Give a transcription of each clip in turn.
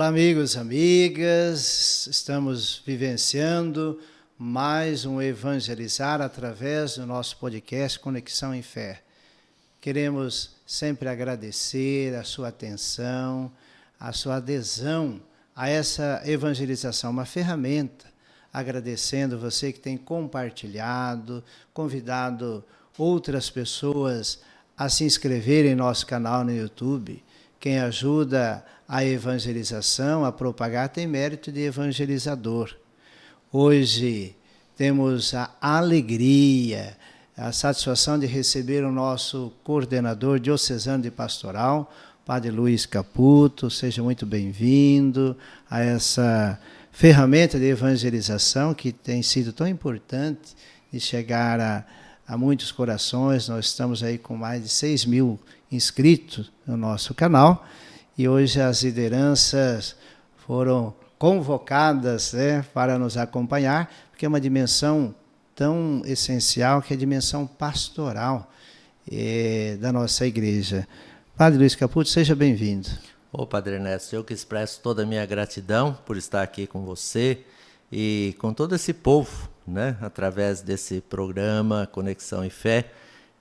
Olá, amigos, amigas, estamos vivenciando mais um Evangelizar através do nosso podcast Conexão em Fé. Queremos sempre agradecer a sua atenção, a sua adesão a essa evangelização, uma ferramenta, agradecendo você que tem compartilhado, convidado outras pessoas a se inscreverem em nosso canal no YouTube. Quem ajuda a evangelização, a propagar, tem mérito de evangelizador. Hoje temos a alegria, a satisfação de receber o nosso coordenador diocesano de pastoral, Padre Luiz Caputo. Seja muito bem-vindo a essa ferramenta de evangelização que tem sido tão importante de chegar a muitos corações. Nós estamos aí com mais de 6.000 inscritos no nosso canal e hoje as lideranças foram convocadas, para nos acompanhar, porque é uma dimensão tão essencial, que é a dimensão pastoral da nossa igreja. Padre Luiz Caputo, seja bem-vindo. Ô, Padre Ernesto, eu que expresso toda a minha gratidão por estar aqui com você e com todo esse povo, através desse programa Conexão em Fé,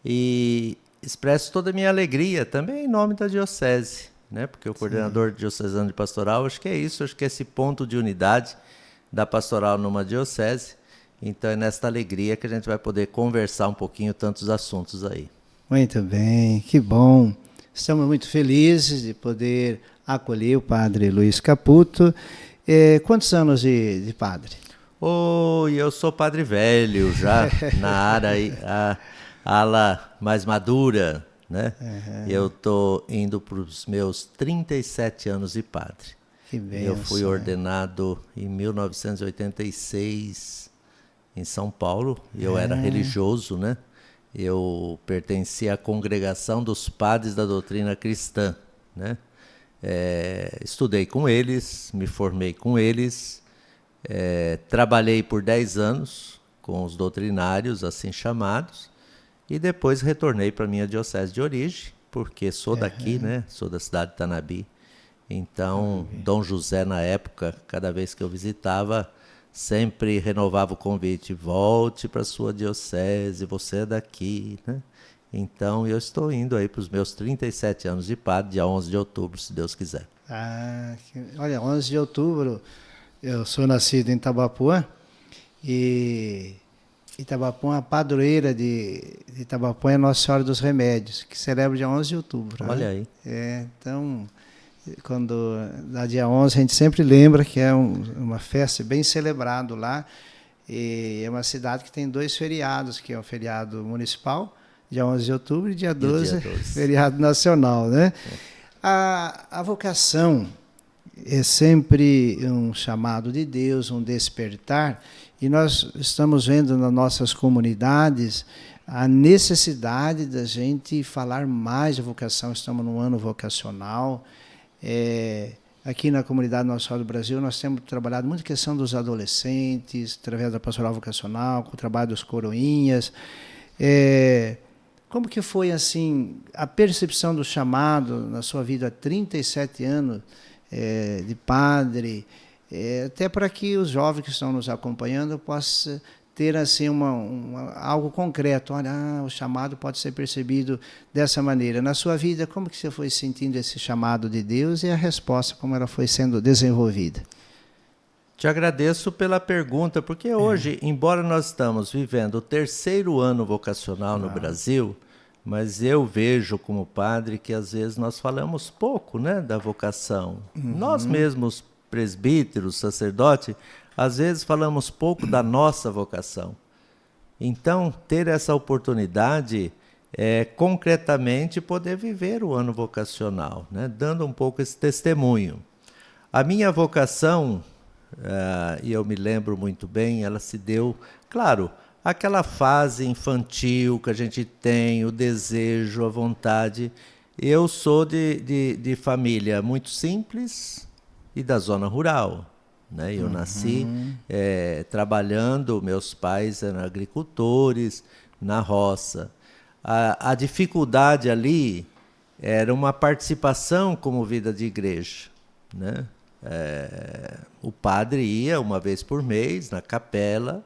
e expresso toda a minha alegria também em nome da Diocese, porque o coordenador diocesano de pastoral, acho que é isso, acho que é esse ponto de unidade da pastoral numa diocese. Então é nesta alegria que a gente vai poder conversar um pouquinho tantos assuntos aí. Muito bem, que bom. Estamos muito felizes de poder acolher o Padre Luiz Caputo. Quantos anos de padre? Eu sou padre velho já, na área, a ala mais madura, Uhum. Eu estou indo para os meus 37 anos de padre. Que bem. Eu fui ordenado em 1986 em São Paulo. Eu era religioso, Eu pertencia à congregação dos padres da doutrina cristã, Estudei com eles, me formei com eles, trabalhei por 10 anos com os doutrinários, assim chamados, e depois retornei para a minha diocese de origem, porque sou daqui, Sou da cidade de Tanabi. Então, Dom José, na época, cada vez que eu visitava, sempre renovava o convite: volte para a sua diocese, você é daqui, Então, eu estou indo aí para os meus 37 anos de padre, dia 11 de outubro, se Deus quiser. Olha, 11 de outubro, eu sou nascido em Itabapuã, e Itabapuã, a padroeira de Itabapuã é Nossa Senhora dos Remédios, que celebra dia 11 de outubro. Olha aí. Então, quando dá dia 11, a gente sempre lembra que é uma festa bem celebrada lá. E é uma cidade que tem 2 feriados, que é o feriado municipal, dia 11 de outubro, e dia 12, feriado nacional, A vocação é sempre um chamado de Deus, um despertar, e nós estamos vendo nas nossas comunidades a necessidade da gente falar mais de vocação. Estamos num ano vocacional. Aqui na comunidade Nossa Senhora do Brasil, nós temos trabalhado muito a questão dos adolescentes, através da pastoral vocacional, com o trabalho dos coroinhas. Como que foi assim a percepção do chamado na sua vida há 37 anos de padre, até para que os jovens que estão nos acompanhando possam ter assim algo concreto? Olha, o chamado pode ser percebido dessa maneira. Na sua vida, como que você foi sentindo esse chamado de Deus e a resposta, como ela foi sendo desenvolvida? Te agradeço pela pergunta, porque hoje, embora nós estamos vivendo o 3º ano vocacional no Brasil, mas eu vejo como padre que às vezes nós falamos pouco, da vocação. Nós mesmos, presbíteros, sacerdotes, às vezes falamos pouco da nossa vocação. Então, ter essa oportunidade é concretamente poder viver o ano vocacional, dando um pouco esse testemunho. A minha vocação, e eu me lembro muito bem, ela se deu, claro, aquela fase infantil que a gente tem, o desejo, a vontade. Eu sou de família muito simples e da zona rural. Eu nasci trabalhando, meus pais eram agricultores, na roça. A dificuldade ali era uma participação como vida de igreja, o padre ia uma vez por mês na capela,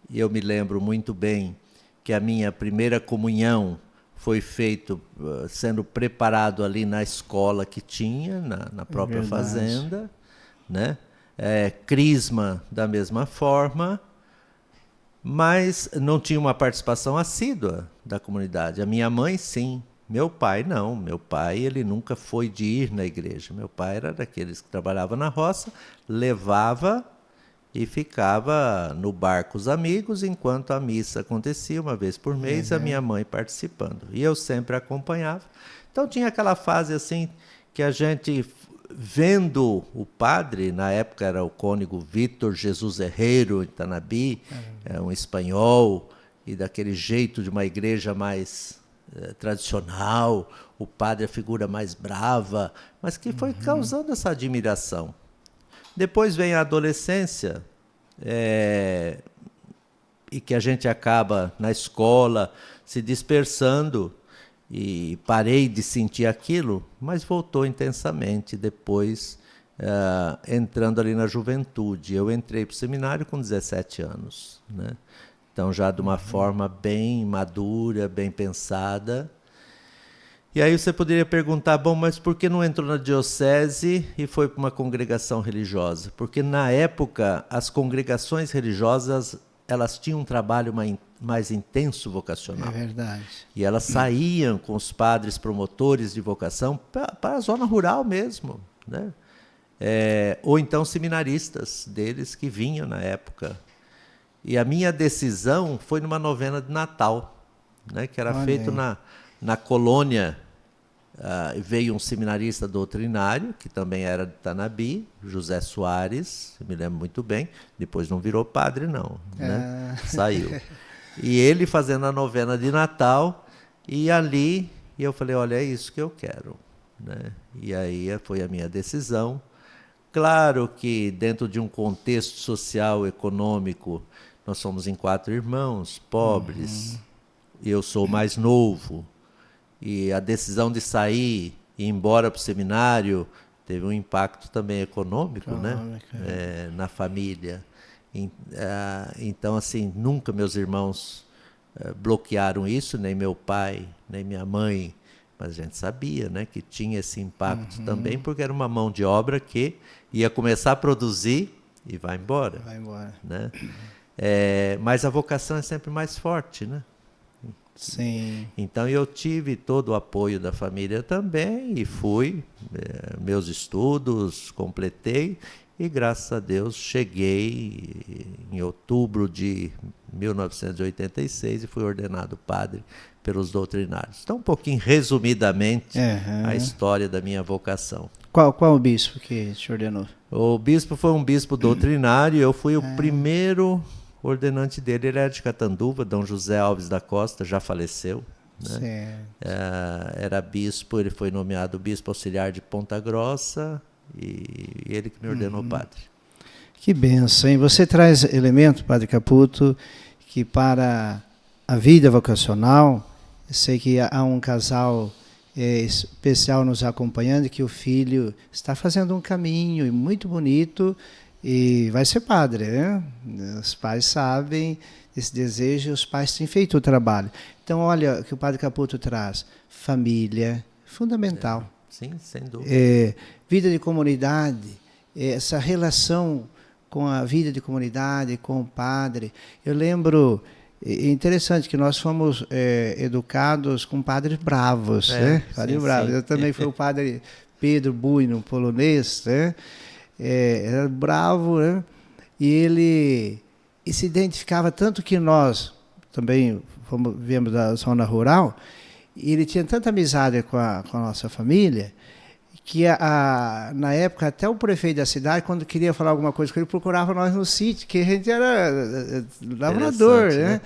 e eu me lembro muito bem que a minha primeira comunhão foi feito sendo preparado ali na escola que tinha, na própria fazenda, né? Crisma da mesma forma, mas não tinha uma participação assídua da comunidade. A minha mãe, sim. Meu pai, não. Meu pai, ele nunca foi de ir na igreja. Meu pai era daqueles que trabalhava na roça, levava e ficava no bar com os amigos, enquanto a missa acontecia uma vez por mês, a minha mãe participando. E eu sempre acompanhava. Então tinha aquela fase assim que a gente, vendo o padre, na época era o cônego Vítor Jesus Herrero, em Tanabi, um espanhol, e daquele jeito de uma igreja mais tradicional, o padre a figura mais brava, mas que foi causando essa admiração. Depois vem a adolescência, e que a gente acaba na escola se dispersando, e parei de sentir aquilo, mas voltou intensamente depois, entrando ali na juventude. Eu entrei para o seminário com 17 anos, né? Então já de uma forma bem madura, bem pensada. E aí você poderia perguntar, bom, mas por que não entrou na diocese e foi para uma congregação religiosa? Porque na época as congregações religiosas, elas tinham um trabalho mais intenso vocacional. É verdade. E elas saíam com os padres promotores de vocação para a zona rural mesmo, né? Ou então seminaristas deles que vinham na época. E a minha decisão foi numa novena de Natal, né, que era feito na colônia. Veio um seminarista doutrinário, que também era de Tanabi, José Soares, me lembro muito bem. Depois não virou padre, não, né? Saiu. E ele fazendo a novena de Natal, e ali eu falei, olha, é isso que eu quero, né? E aí foi a minha decisão. Claro que dentro de um contexto social, econômico, nós somos em 4 irmãos, pobres, e eu sou o mais novo, e a decisão de sair e ir embora para o seminário teve um impacto também econômico, né? Na família. Então, assim, nunca meus irmãos bloquearam isso, nem meu pai, nem minha mãe, mas a gente sabia, né, que tinha esse impacto também, porque era uma mão de obra que ia começar a produzir e vai embora. Vai embora. Né? Mas a vocação é sempre mais forte, né? Sim. Então eu tive todo o apoio da família também e fui, meus estudos, completei e graças a Deus cheguei em outubro de 1986 e fui ordenado padre pelos doutrinários. Então um pouquinho resumidamente a história da minha vocação. Qual o bispo que te ordenou? O bispo foi um bispo doutrinário, eu fui o primeiro ordenante dele, ele era de Catanduva, Dom José Alves da Costa, já faleceu. Né? Era bispo, ele foi nomeado bispo auxiliar de Ponta Grossa e ele que me ordenou padre. Que bênção, hein? Você traz elemento, Padre Caputo, que para a vida vocacional, eu sei que há um casal especial nos acompanhando, que o filho está fazendo um caminho muito bonito, e vai ser padre, né? Os pais sabem esse desejo, os pais têm feito o trabalho. Então, olha o que o Padre Caputo traz. Família, fundamental. Sim, sem dúvida. Vida de comunidade, essa relação com a vida de comunidade, com o padre. Eu lembro, é interessante que nós fomos educados com padres bravos, né? Padre bravo. Eu também fui o padre Pedro Bueno, polonês, né? Era bravo, né? E ele se identificava tanto que nós também viemos da zona rural, e ele tinha tanta amizade com a nossa família, que na época até o prefeito da cidade, quando queria falar alguma coisa com ele, procurava nós no sítio, que a gente era lavrador, né?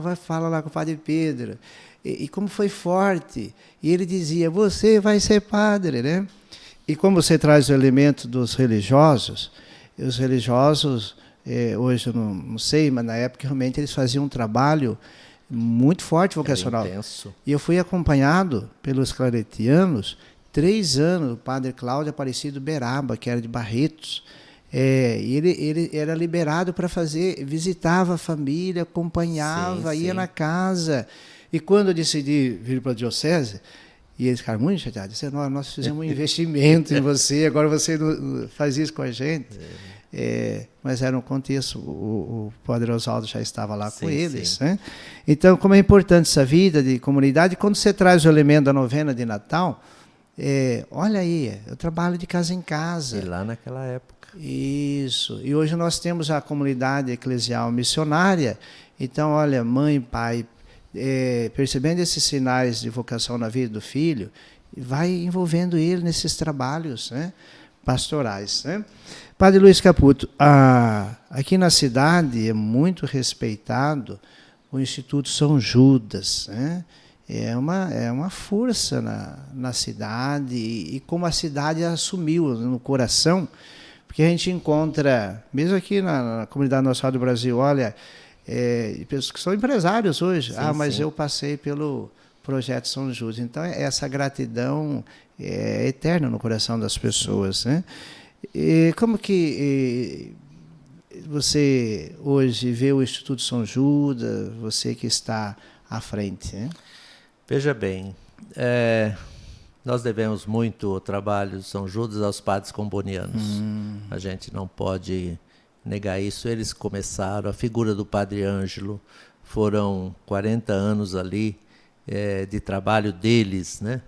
Vai falar lá com o padre Pedro. E como foi forte. E ele dizia, você vai ser padre, né? E como você traz o elemento dos religiosos, os religiosos, hoje eu não sei, mas na época realmente eles faziam um trabalho muito forte vocacional. Era intenso. E eu fui acompanhado pelos claretianos 3 anos, o padre Cláudio Aparecido Beraba, que era de Barretos. E ele era liberado para visitava a família, acompanhava, ia na casa. E quando eu decidi vir para a diocese, e eles ficaram muito chateados. Disseram, nós fizemos um investimento em você, agora você não faz isso com a gente. Mas era um contexto, o padre Oswaldo já estava lá com eles. Né? Então, como é importante essa vida de comunidade, quando você traz o elemento da novena de Natal, olha aí, eu trabalho de casa em casa. E lá naquela época. Isso. E hoje nós temos a comunidade eclesial missionária. Então, olha, mãe, pai, percebendo esses sinais de vocação na vida do filho, vai envolvendo ele nesses trabalhos, né, pastorais. Né? Padre Luiz Caputo, aqui na cidade é muito respeitado o Instituto São Judas, né? É uma força na cidade, e como a cidade assumiu no coração, porque a gente encontra, mesmo aqui na comunidade Nossa do Brasil, olha, pessoas que são empresários hoje. Mas eu passei pelo projeto São Judas. Então, essa gratidão é eterna no coração das pessoas. Né? E como que você hoje vê o Instituto São Judas, você que está à frente? Né? Veja bem, nós devemos muito o trabalho de São Judas aos padres combonianos. A gente não pode negar isso. Eles começaram, a figura do Padre Ângelo, foram 40 anos ali de trabalho deles, né?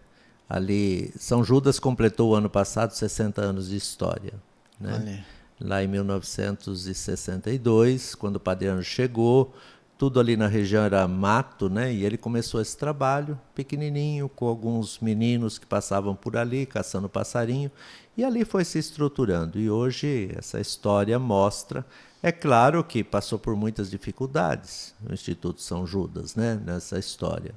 Ali, São Judas completou o ano passado 60 anos de história, né? Lá em 1962, quando o Padre Ângelo chegou, tudo ali na região era mato, né? E ele começou esse trabalho pequenininho, com alguns meninos que passavam por ali, caçando passarinho, e ali foi se estruturando. E hoje essa história mostra, é claro que passou por muitas dificuldades o Instituto São Judas, né? Nessa história.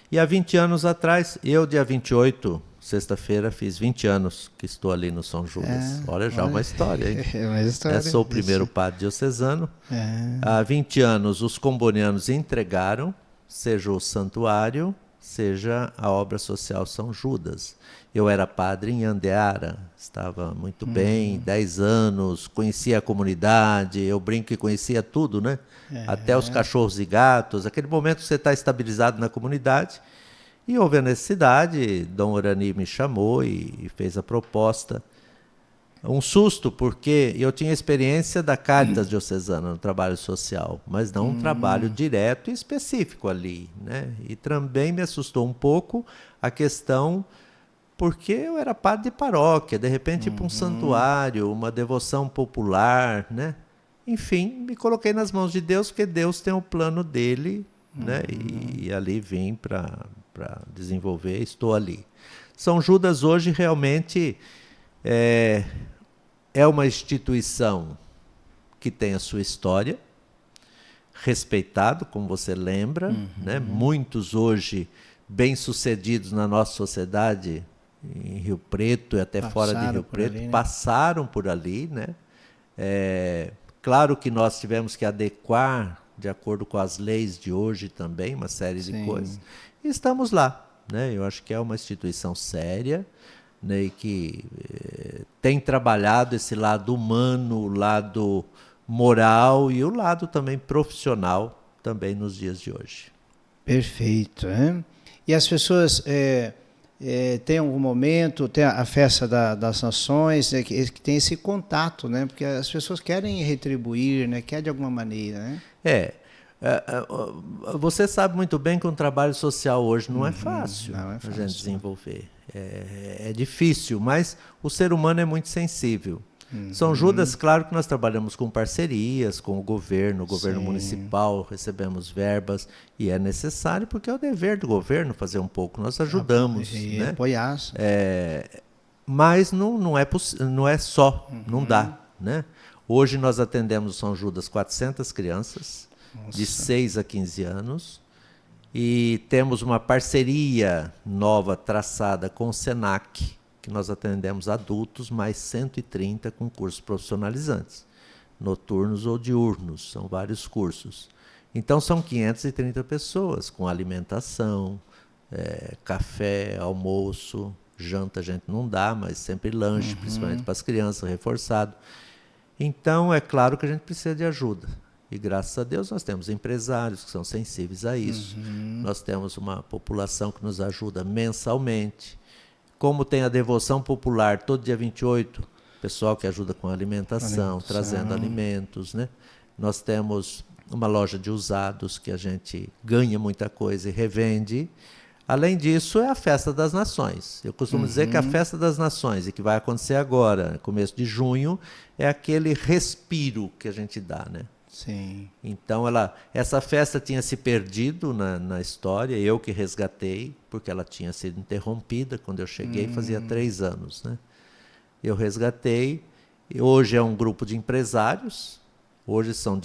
E há 20 anos atrás, eu dia 28, sexta-feira, fiz 20 anos que estou ali no São Judas. Olha, uma história, hein? Uma história. Sou o primeiro padre diocesano. Há 20 anos, os combonianos entregaram, seja o santuário, seja a obra social São Judas. Eu era padre em Andeara, estava muito bem, 10 anos, conhecia a comunidade, eu brinco que conhecia tudo, né? Até os cachorros e gatos, aquele momento que você está estabilizado na comunidade. E houve a necessidade, Dom Orani me chamou e fez a proposta. Um susto, porque eu tinha experiência da Caritas Diocesana no trabalho social, mas não um trabalho direto e específico ali, né? E também me assustou um pouco a questão, porque eu era padre de paróquia, de repente ir para um santuário, uma devoção popular, né? Enfim, me coloquei nas mãos de Deus, porque Deus tem o plano dele, né? E ali vim para desenvolver, estou ali. São Judas hoje realmente é uma instituição que tem a sua história, respeitado, como você lembra, né? Muitos hoje bem-sucedidos na nossa sociedade, em Rio Preto e até fora de Rio Preto, ali, né? Passaram por ali, né? Claro que nós tivemos que adequar, de acordo com as leis de hoje também, uma série de coisas. E estamos lá, né? Eu acho que é uma instituição séria, né, e que tem trabalhado esse lado humano, o lado moral e o lado também profissional também nos dias de hoje. Perfeito. Hein? E as pessoas têm algum momento, tem a festa das nações, que tem esse contato, né? Porque as pessoas querem retribuir, né? Querem de alguma maneira. Né? Você sabe muito bem que um trabalho social hoje não é fácil, a gente desenvolver. É difícil, mas o ser humano é muito sensível. São Judas, claro que nós trabalhamos com parcerias, com o governo municipal, recebemos verbas, e é necessário, porque é o dever do governo fazer um pouco, nós ajudamos. Né? Apoiar. Mas não é só, não dá. Né? Hoje nós atendemos São Judas 400 crianças, de 6 a 15 anos, e temos uma parceria nova traçada com o SENAC, que nós atendemos adultos, mais 130 com cursos profissionalizantes, noturnos ou diurnos, são vários cursos. Então são 530 pessoas, com alimentação, café, almoço, Janta a gente não dá, mas sempre lanche, principalmente para as crianças, reforçado. Então, é claro que a gente precisa de ajuda. E graças a Deus nós temos empresários que são sensíveis a isso. Nós temos uma população que nos ajuda mensalmente. Como tem a devoção popular todo dia 28, pessoal que ajuda com a alimentação, trazendo alimentos, né? Nós temos uma loja de usados que a gente ganha muita coisa e revende. Além disso, é a Festa das Nações. Eu costumo dizer que a Festa das Nações, e que vai acontecer agora, no começo de junho, é aquele respiro que a gente dá, né? Sim. Então, essa festa tinha se perdido na história, eu que resgatei, porque ela tinha sido interrompida quando eu cheguei, fazia 3 anos, né? Eu resgatei, e hoje é um grupo de empresários, hoje são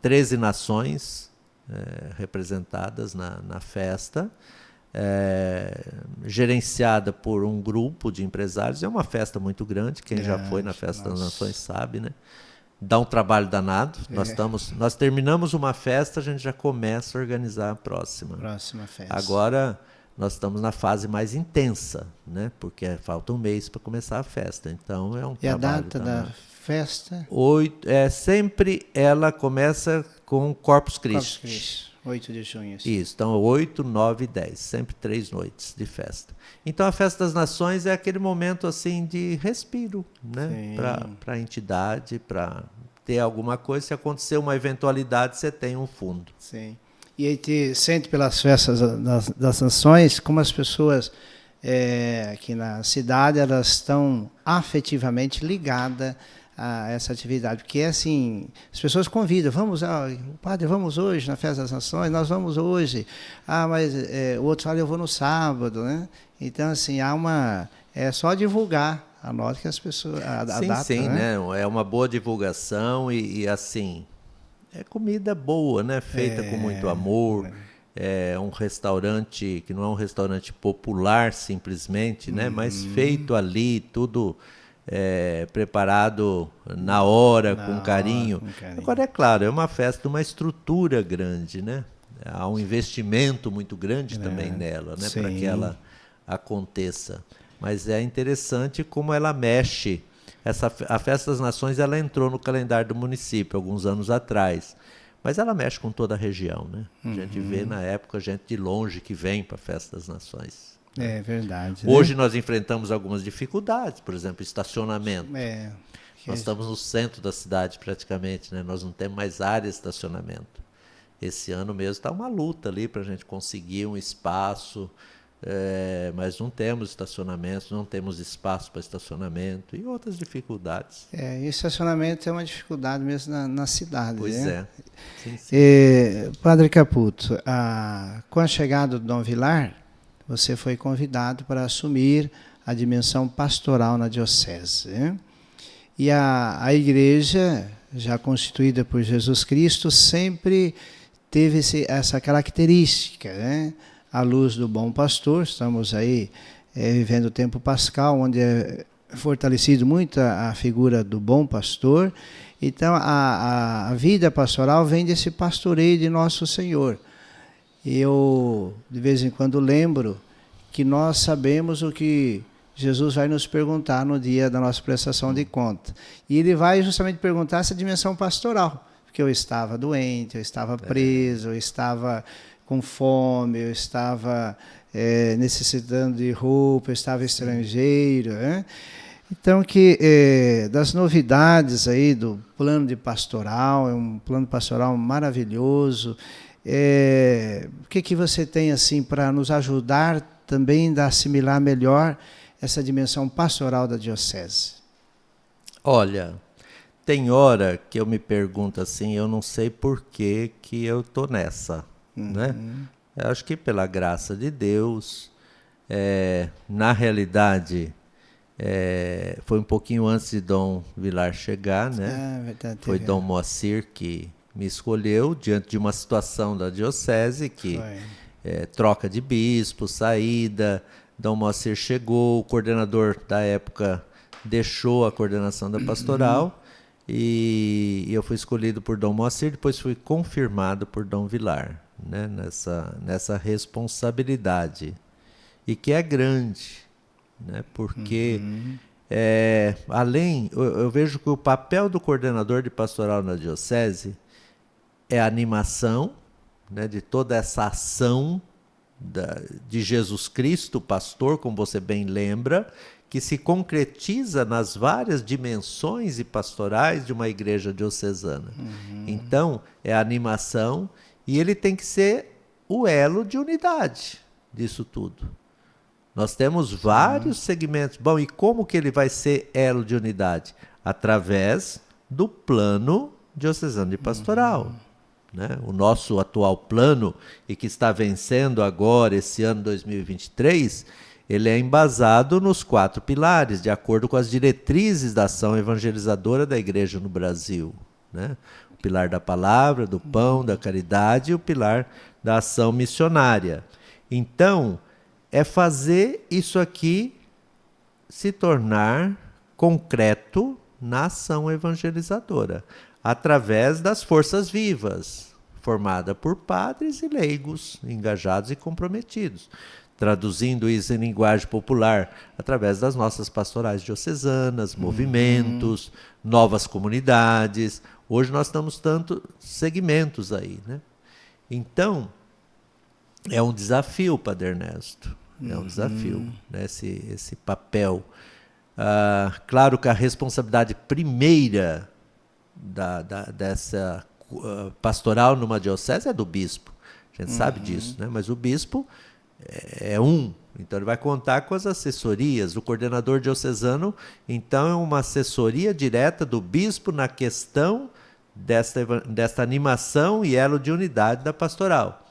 13 nações representadas na festa, gerenciada por um grupo de empresários. É uma festa muito grande, quem já foi na Festa das Nações sabe, né? Dá um trabalho danado. Nós terminamos uma festa, a gente já começa a organizar a próxima. Próxima festa. Agora nós estamos na fase mais intensa, né? Porque falta um mês para começar a festa. Então é um E a trabalho data danado. da festa? Sempre ela começa com Corpus Christi. Corpus Christi, 8 de junho. Isso, então 8, 9 e 10, sempre 3 noites de festa. Então a Festa das Nações é aquele momento assim de respiro, né? Para a entidade, para ter alguma coisa. Se acontecer uma eventualidade, você tem um fundo. Sim. E aí te sente pelas festas das nações como as pessoas aqui na cidade elas estão afetivamente ligadas a essa atividade, porque assim, as pessoas convidam, padre, vamos hoje na Festa das Nações, nós vamos hoje, mas o outro fala, eu vou no sábado, né? Então, assim, é só divulgar, anote que as pessoas, a data, sim, né? É uma boa divulgação e assim, é comida boa, né? Feita com muito amor, é um restaurante que não é um restaurante popular simplesmente, né? Mas feito ali, tudo preparado na hora, com carinho. Agora, é claro, é uma festa de uma estrutura grande, né? Há um investimento muito grande também nela, né? Para que ela aconteça. Mas é interessante como ela mexe. A Festa das Nações ela entrou no calendário do município alguns anos atrás, mas ela mexe com toda a região, né? A gente vê na época gente de longe que vem para a Festa das Nações. É verdade. Hoje nós enfrentamos algumas dificuldades, por exemplo, estacionamento. Nós estamos no centro da cidade praticamente, né? Nós não temos mais área de estacionamento. Esse ano mesmo está uma luta ali para a gente conseguir um espaço, mas não temos estacionamento, não temos espaço para estacionamento e outras dificuldades. E estacionamento é uma dificuldade mesmo na cidade. Pois né? Sim. Padre Caputo, com a chegada do Dom Vilar, você foi convidado para assumir a dimensão pastoral na diocese. Né? E a igreja, já constituída por Jesus Cristo, sempre teve essa característica, né? À luz do bom pastor, estamos aí vivendo o tempo pascal, onde é fortalecido muito a figura do bom pastor. Então, a vida pastoral vem desse pastoreio de Nosso Senhor. Eu, de vez em quando, lembro que nós sabemos o que Jesus vai nos perguntar no dia da nossa prestação de conta. E ele vai justamente perguntar essa dimensão pastoral, porque eu estava doente, eu estava preso, eu estava com fome, eu estava necessitando de roupa, eu estava estrangeiro. Né? Então, das novidades aí do plano de pastoral, é um plano pastoral maravilhoso. O que você tem assim para nos ajudar também a assimilar melhor essa dimensão pastoral da diocese? Olha, tem hora que eu me pergunto assim, eu não sei por que eu estou nessa, né? Eu acho que pela graça de Deus, na realidade, foi um pouquinho antes de Dom Vilar chegar, né? Verdade, foi Dom Moacir que me escolheu diante de uma situação da diocese que troca de bispo, saída. Dom Moacir chegou, o coordenador da época deixou a coordenação da pastoral e eu fui escolhido por Dom Moacir, depois fui confirmado por Dom Vilar, né, nessa responsabilidade. e que é grande, né? Porque eu vejo que o papel do coordenador de pastoral na diocese é a animação, né, de toda essa ação de Jesus Cristo, pastor, como você bem lembra, que se concretiza nas várias dimensões e pastorais de uma igreja diocesana. Então, é a animação, e ele tem que ser o elo de unidade disso tudo. Nós temos vários segmentos. Bom, e como que ele vai ser elo de unidade? Através do plano diocesano de pastoral. Né? O nosso atual plano, e que está vencendo agora, esse ano 2023, ele é embasado nos 4 pilares, de acordo com as diretrizes da ação evangelizadora da Igreja no Brasil. Né? O pilar da palavra, do pão, da caridade, e o pilar da ação missionária. Então, é fazer isso aqui se tornar concreto na ação evangelizadora, através das forças vivas, formada por padres e leigos engajados e comprometidos. Traduzindo isso em linguagem popular, através das nossas pastorais diocesanas, movimentos, novas comunidades. Hoje nós estamos tantos segmentos aí, né? Então, é um desafio, Padre Ernesto. É um desafio, né? Esse papel. Claro que a responsabilidade primeira dessa pastoral numa diocese é do bispo. A gente sabe disso, né? Mas o bispo é então ele vai contar com as assessorias. O coordenador diocesano, então, é uma assessoria direta do bispo na questão desta animação e elo de unidade da pastoral.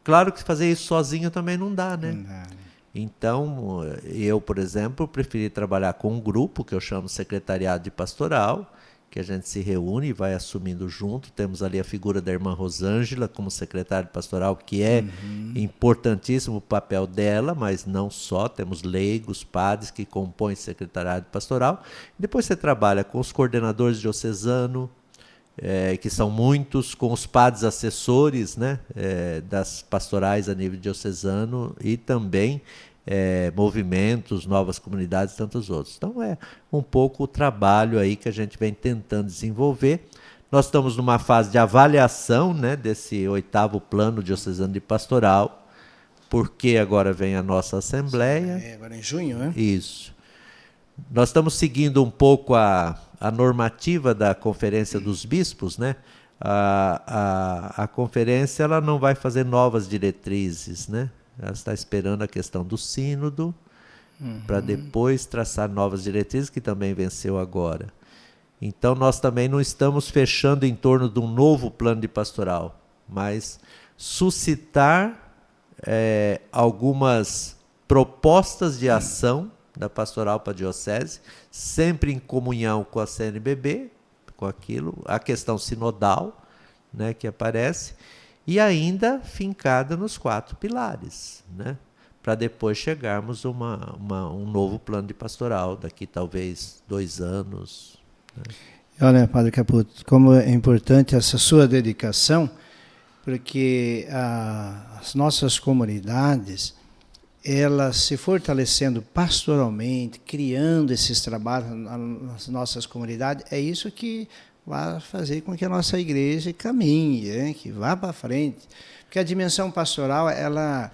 Claro que fazer isso sozinho também não dá, né? Então, eu, por exemplo, preferi trabalhar com um grupo que eu chamo Secretariado de Pastoral, que a gente se reúne e vai assumindo junto. Temos ali a figura da irmã Rosângela como secretária de pastoral, que é importantíssimo o papel dela, mas não só. Temos leigos, padres que compõem o secretariado de pastoral. Depois você trabalha com os coordenadores diocesanos, que são muitos, com os padres assessores, né, das pastorais a nível diocesano, e também movimentos, novas comunidades e tantos outros. Então é um pouco o trabalho aí que a gente vem tentando desenvolver. Nós estamos numa fase de avaliação, né, desse 8º plano diocesano de pastoral, porque agora vem a nossa assembleia. Agora em junho, né? Isso. Nós estamos seguindo um pouco a normativa da Conferência dos Bispos, né? A conferência ela não vai fazer novas diretrizes, né? Ela está esperando a questão do sínodo para depois traçar novas diretrizes, que também venceu agora. Então, nós também não estamos fechando em torno de um novo plano de pastoral, mas suscitar algumas propostas de ação da pastoral para a diocese, sempre em comunhão com a CNBB, com aquilo, a questão sinodal, né, que aparece, e ainda fincada nos 4 pilares, né, para depois chegarmos a um novo plano de pastoral, daqui talvez 2 anos. Né. Olha, Padre Caputo, como é importante essa sua dedicação, porque as nossas comunidades, elas se fortalecendo pastoralmente, criando esses trabalhos nas nossas comunidades, é isso que vai fazer com que a nossa igreja caminhe, né? Que vá para frente. Porque a dimensão pastoral, ela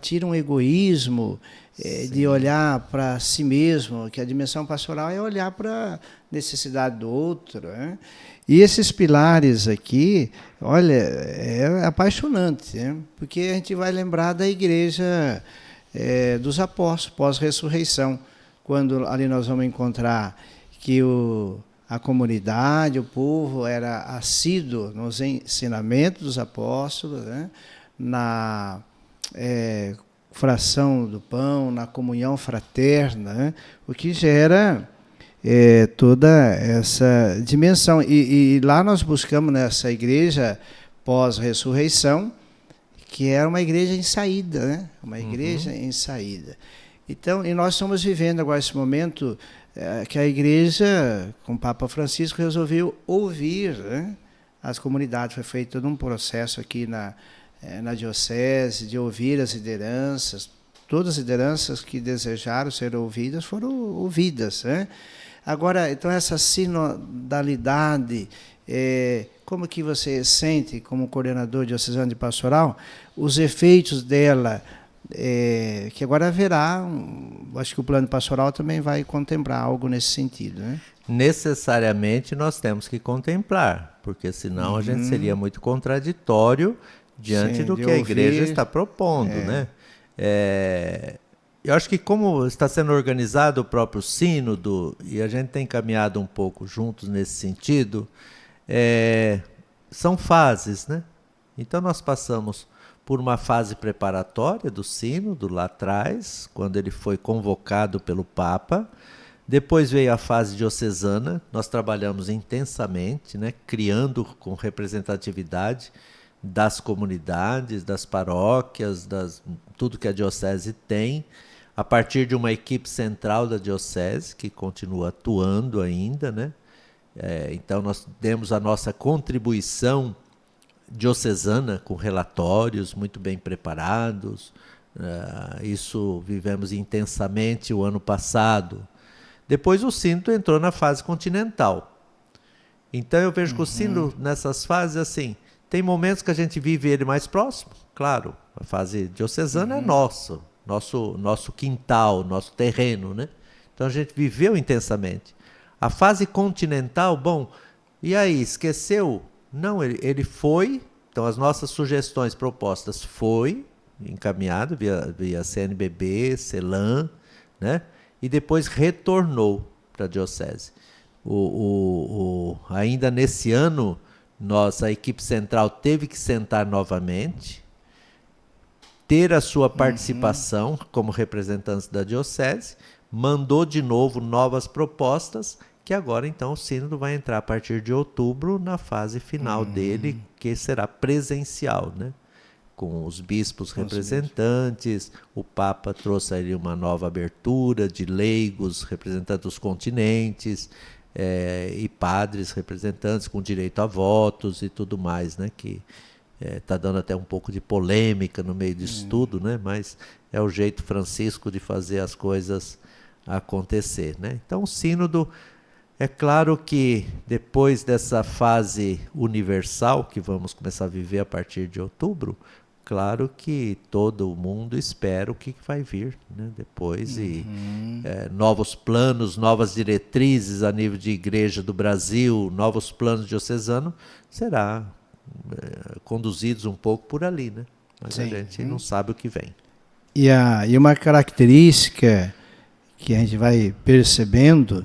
tira um egoísmo de olhar para si mesmo, que a dimensão pastoral é olhar para a necessidade do outro, né? E esses pilares aqui, olha, é apaixonante, né? Porque a gente vai lembrar da igreja dos apóstolos, pós-ressurreição, quando ali nós vamos encontrar que a comunidade, o povo era assíduo nos ensinamentos dos apóstolos, né? Na fração do pão, na comunhão fraterna, né? O que gera toda essa dimensão. E lá nós buscamos nessa igreja pós-ressurreição, que era uma igreja em saída, né? Uma igreja em saída. Então, e nós estamos vivendo agora esse momento que a igreja, com o Papa Francisco, resolveu ouvir, né, as comunidades. Foi feito todo um processo aqui na diocese, de ouvir as lideranças, todas as lideranças que desejaram ser ouvidas foram ouvidas, né? Agora, então, essa sinodalidade, como que você sente, como coordenador diocesano de pastoral, os efeitos dela, que agora haverá, acho que o plano pastoral também vai contemplar algo nesse sentido, né? Necessariamente nós temos que contemplar, porque senão a gente seria muito contraditório diante do que a igreja está propondo, né? Eu acho que como está sendo organizado o próprio sínodo, e a gente tem caminhado um pouco juntos nesse sentido, são fases, né? Então nós passamos por uma fase preparatória do sínodo lá atrás, quando ele foi convocado pelo Papa. Depois veio a fase diocesana, nós trabalhamos intensamente, né, criando com representatividade das comunidades, das paróquias, tudo que a diocese tem, a partir de uma equipe central da diocese, que continua atuando ainda, né? Então nós demos a nossa contribuição diocesana com relatórios muito bem preparados, isso vivemos intensamente o ano passado. Depois o sínodo entrou na fase continental. Então eu vejo que o sínodo nessas fases, assim, tem momentos que a gente vive ele mais próximo, claro, a fase diocesana é nosso quintal, nosso terreno, né? Então a gente viveu intensamente. A fase continental, bom, e aí, esqueceu? Não, ele foi, então as nossas sugestões propostas foi encaminhado via CNBB, CELAM, né? E depois retornou para a diocese. Ainda nesse ano, a equipe central teve que sentar novamente, ter a sua participação como representantes da diocese, mandou de novo novas propostas, que agora então o sínodo vai entrar a partir de outubro na fase final dele, que será presencial, né? Com os bispos representantes, o Papa trouxe ali uma nova abertura de leigos representantes dos continentes, e padres representantes com direito a votos e tudo mais, né? Que está dando até um pouco de polêmica no meio disso tudo, né? Mas é o jeito francisco de fazer as coisas acontecer, né? Então o sínodo, é claro que depois dessa fase universal que vamos começar a viver a partir de outubro, claro que todo mundo espera o que vai vir, né, depois, e novos planos, novas diretrizes a nível de igreja do Brasil, novos planos diocesanos, será conduzidos um pouco por ali, né? Mas a gente não sabe o que vem. E uma característica que a gente vai percebendo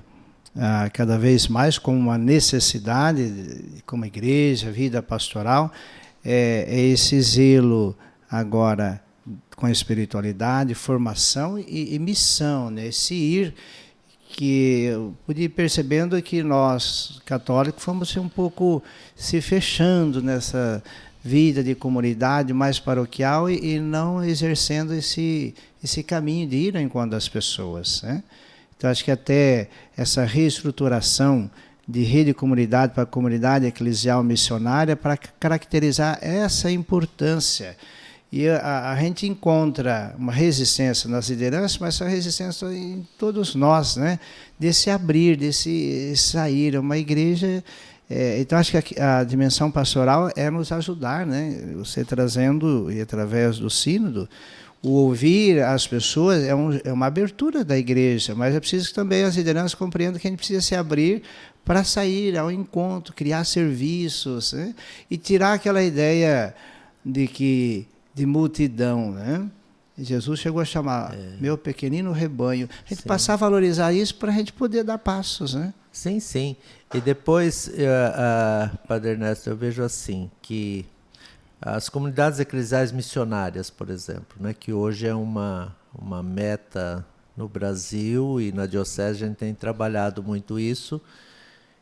cada vez mais como uma necessidade, como igreja, vida pastoral, é esse zelo agora com a espiritualidade, formação e missão, né? Esse ir, que eu pude ir percebendo que nós, católicos, fomos um pouco se fechando nessa vida de comunidade mais paroquial e não exercendo esse caminho de ir ao encontro das pessoas, né? Então, acho que até essa reestruturação de rede de comunidade para a comunidade eclesial missionária para caracterizar essa importância. E a gente encontra uma resistência nas lideranças, mas essa resistência em todos nós, né? Desse abrir, desse sair. Uma igreja... então, acho que a dimensão pastoral é nos ajudar, né? Você trazendo, e através do sínodo, o ouvir as pessoas é uma abertura da igreja, mas é preciso que também as lideranças compreendam que a gente precisa se abrir para sair ao encontro, criar serviços, né? E tirar aquela ideia de multidão, né? Jesus chegou a chamar meu pequenino rebanho. A gente passar a valorizar isso para a gente poder dar passos, né? Sim, sim. E depois, Padre Ernesto, eu vejo assim, que as comunidades eclesiais missionárias, por exemplo, né, que hoje é uma meta no Brasil e na diocese a gente tem trabalhado muito isso,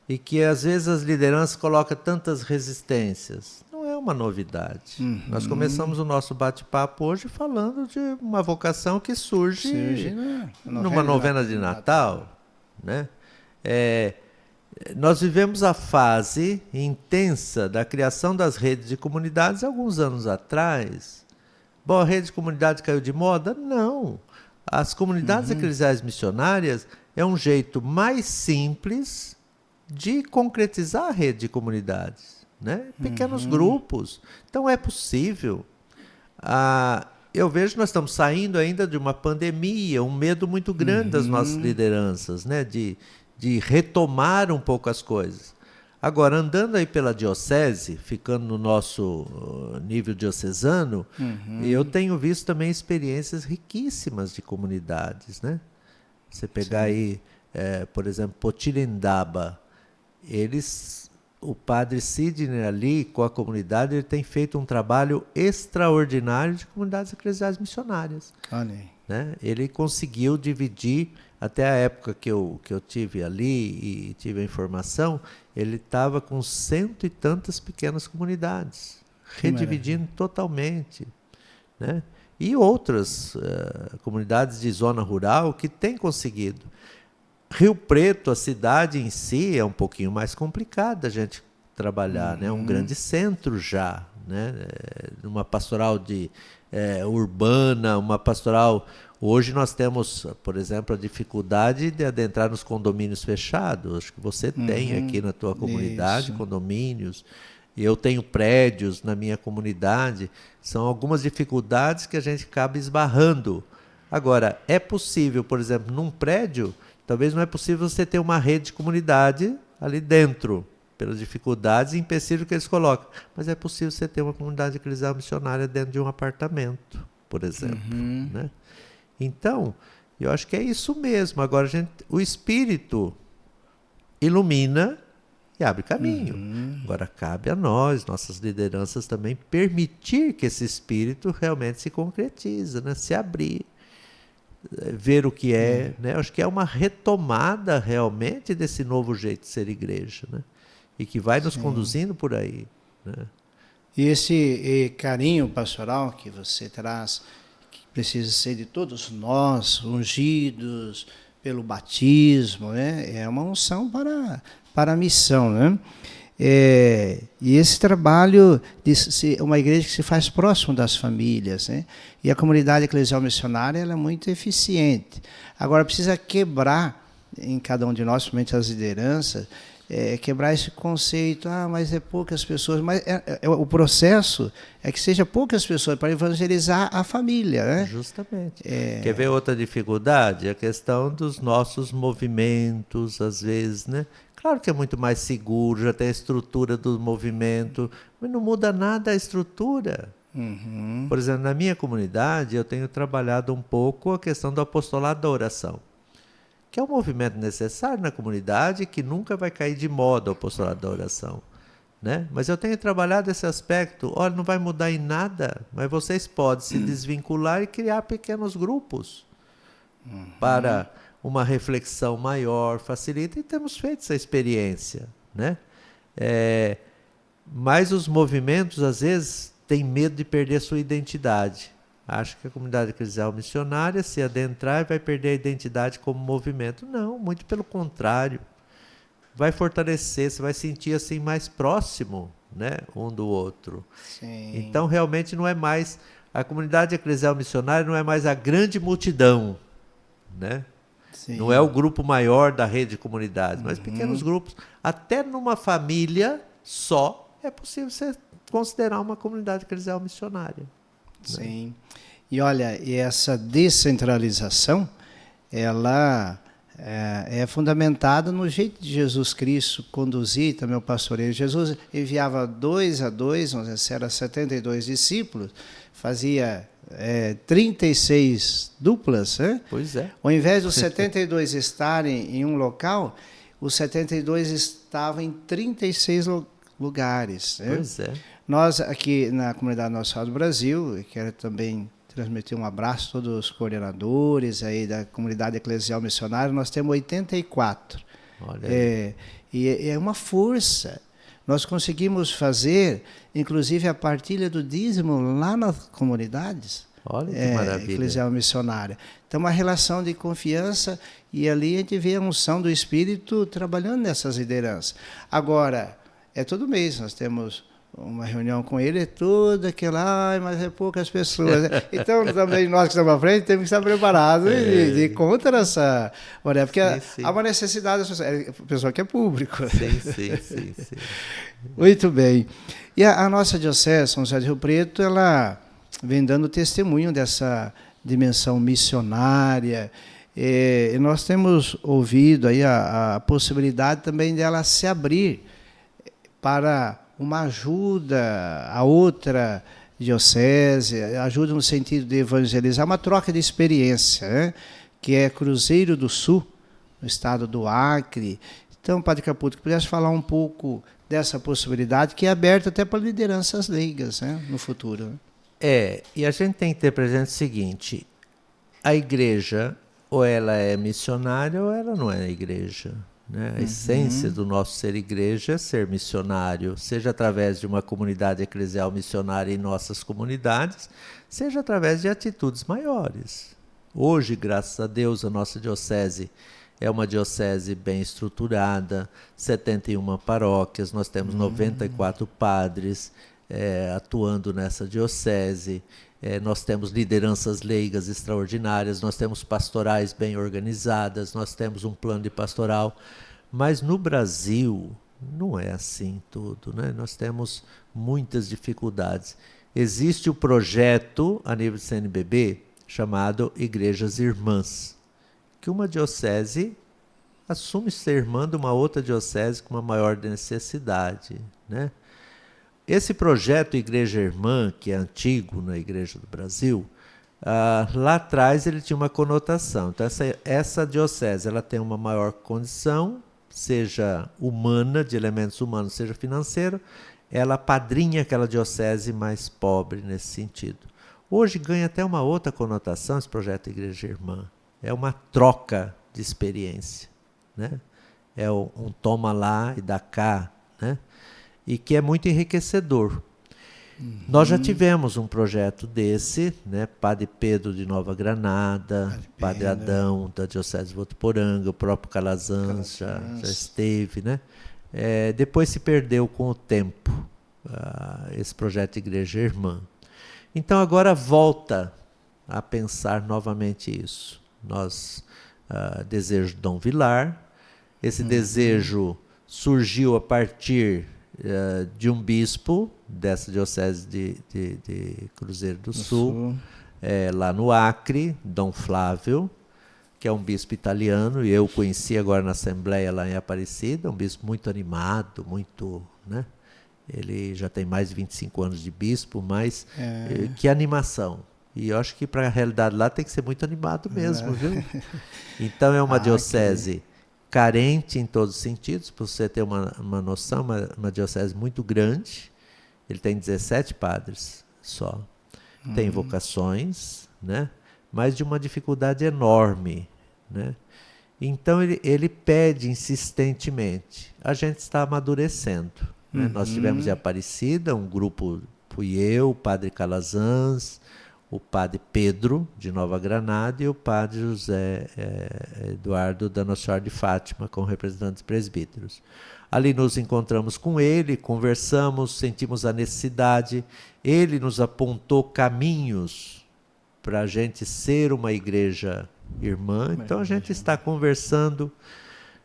e que às vezes as lideranças colocam tantas resistências. Não é uma novidade. Nós começamos o nosso bate-papo hoje falando de uma vocação que surge numa novena de Natal, né? Nós vivemos a fase intensa da criação das redes de comunidades alguns anos atrás, Bom, a rede de comunidades caiu de moda? Não. As comunidades eclesiais missionárias é um jeito mais simples de concretizar a rede de comunidades, né? Pequenos grupos. Então é possível. Eu vejo que nós estamos saindo ainda de uma pandemia, um medo muito grande das nossas lideranças, né? De retomar um pouco as coisas. Agora, andando aí pela diocese, ficando no nosso nível diocesano, eu tenho visto também experiências riquíssimas de comunidades, né? Você pegar aí, por exemplo, Potirendaba, o padre Sidney ali, com a comunidade, ele tem feito um trabalho extraordinário de comunidades eclesiais missionárias. Olha aí. Né? Ele conseguiu dividir, até a época que eu tive ali e tive a informação, ele estava com 100 e tantas pequenas comunidades, redividindo totalmente. Né? E outras comunidades de zona rural que têm conseguido. Rio Preto, a cidade em si, é um pouquinho mais complicada a gente trabalhar, né? Um grande centro já, né? Uma pastoral urbana, uma pastoral... Hoje nós temos, por exemplo, a dificuldade de adentrar nos condomínios fechados. Acho que você tem aqui na tua comunidade condomínios. Eu tenho prédios na minha comunidade. São algumas dificuldades que a gente acaba esbarrando. Agora, é possível, por exemplo, num prédio... Talvez não é possível você ter uma rede de comunidade ali dentro, pelas dificuldades e empecilhos que eles colocam. Mas é possível você ter uma comunidade eclesial missionária dentro de um apartamento, por exemplo. Né? Então, eu acho que é isso mesmo. Agora, o Espírito ilumina e abre caminho. Agora, cabe a nós, nossas lideranças também, permitir que esse Espírito realmente se concretize, né? Se abrir. Ver o que é, né? Acho que é uma retomada realmente desse novo jeito de ser igreja, né? E que vai nos conduzindo por aí, né? E esse carinho pastoral que você traz, que precisa ser de todos nós, ungidos pelo batismo, né? É uma unção para a missão, né? E esse trabalho de uma igreja que se faz próximo das famílias, né? E a comunidade eclesial missionária ela é muito eficiente. Agora precisa quebrar em cada um de nós, principalmente as lideranças, quebrar esse conceito, mas é poucas pessoas, mas o processo é que seja poucas pessoas para evangelizar a família, né? Justamente. Quer ver outra dificuldade? A questão dos nossos movimentos, às vezes, né? Claro que é muito mais seguro, já tem a estrutura do movimento, mas não muda nada a estrutura. Por exemplo, na minha comunidade, eu tenho trabalhado um pouco a questão do apostolado da oração, que é um movimento necessário na comunidade, que nunca vai cair de moda o apostolado da oração. Né? Mas eu tenho trabalhado esse aspecto, olha, não vai mudar em nada, mas vocês podem se desvincular e criar pequenos grupos para uma reflexão maior, facilita, e temos feito essa experiência. Né? Mas os movimentos, às vezes, têm medo de perder a sua identidade. Acho que a comunidade eclesial missionária, se adentrar, vai perder a identidade como movimento. Não, muito pelo contrário. Vai fortalecer, você vai sentir assim mais próximo, né, um do outro. Sim. Então, realmente, não é mais... A comunidade eclesial missionária não é mais a grande multidão, né? Sim. Não é o grupo maior da rede de comunidades, mas pequenos grupos. Até numa família só é possível você considerar uma comunidade eclesial missionária. Sim. Né? E olha, essa descentralização, ela é fundamentada no jeito de Jesus Cristo conduzir também o pastoreio. Jesus enviava 2 a 2, vamos dizer, eram 72 discípulos, fazia 36 duplas, né? Pois é. Ao invés dos 72 estarem em um local, os 72 estavam em 36 lugares. Né? Pois é. Nós aqui na comunidade Nossa Senhora do Brasil, eu quero também transmitir um abraço a todos os coordenadores aí da comunidade eclesial missionária, nós temos 84. Olha aí. E é uma força. Nós conseguimos fazer, inclusive, a partilha do dízimo lá nas comunidades. Olha que maravilha. Eclesial missionária. Então, uma relação de confiança, e ali a gente vê a unção do Espírito trabalhando nessas lideranças. Agora, todo mês nós temos uma reunião com ele, é tudo aquela, mas é poucas pessoas. Então, também nós que estamos à frente temos que estar preparados de contra essa... Porque há uma necessidade social, pessoal que é público. Sim. Muito bem. E a nossa diocese, São José do Rio Preto, ela vem dando testemunho dessa dimensão missionária. E nós temos ouvido aí a possibilidade também dela se abrir para uma ajuda a outra diocese, ajuda no sentido de evangelizar, uma troca de experiência, né? Que é Cruzeiro do Sul, no estado do Acre. Então, Padre Caputo, que pudesse falar um pouco dessa possibilidade, que é aberta até para lideranças leigas, né? No futuro. Né? E a gente tem que ter presente o seguinte, a igreja, ou ela é missionária ou ela não é igreja. Né? A essência do nosso ser igreja é ser missionário, seja através de uma comunidade eclesial missionária em nossas comunidades, seja através de atitudes maiores. Hoje, graças a Deus, a nossa diocese é uma diocese bem estruturada, 71 paróquias, nós temos 94 padres atuando nessa diocese, nós temos lideranças leigas extraordinárias, nós temos pastorais bem organizadas, nós temos um plano de pastoral, mas no Brasil não é assim tudo, né? Nós temos muitas dificuldades. Existe o projeto a nível de CNBB chamado Igrejas Irmãs, que uma diocese assume ser irmã de uma outra diocese com uma maior necessidade, né? Esse projeto Igreja Irmã, que é antigo na Igreja do Brasil, lá atrás ele tinha uma conotação. Então essa diocese ela tem uma maior condição, seja humana, de elementos humanos, seja financeiro, ela padrinha aquela diocese mais pobre nesse sentido. Hoje ganha até uma outra conotação esse projeto Igreja Irmã. É uma troca de experiência, né? É um toma lá e dá cá, né? E que é muito enriquecedor. Nós já tivemos um projeto desse, né? Padre Pedro de Nova Granada, Padre Adão da Diocese de Votuporanga, o próprio Calazans já esteve, né? Depois se perdeu com o tempo esse projeto Igreja Irmã. Então agora volta a pensar novamente isso. Nós desejo Dom Vilar, esse desejo surgiu a partir de um bispo dessa diocese de Cruzeiro do Sul. Lá no Acre, Dom Flávio, que é um bispo italiano, e eu conheci agora na Assembleia lá em Aparecida, um bispo muito animado, muito, né? Ele já tem mais de 25 anos de bispo, mas que animação. E eu acho que para a realidade lá tem que ser muito animado mesmo, viu? Então é uma diocese carente em todos os sentidos, para você ter uma noção, uma diocese muito grande. Ele tem 17 padres só. Tem vocações, né? Mas de uma dificuldade enorme, né? Então ele pede insistentemente. A gente está amadurecendo. Né? Nós tivemos em Aparecida um grupo, fui eu, o Padre Calazans, o Padre Pedro de Nova Granada e o Padre José Eduardo da Nossa Senhora de Fátima, com representantes presbíteros. Ali nos encontramos com ele, conversamos, sentimos a necessidade. Ele nos apontou caminhos para a gente ser uma igreja irmã. Então a gente está conversando.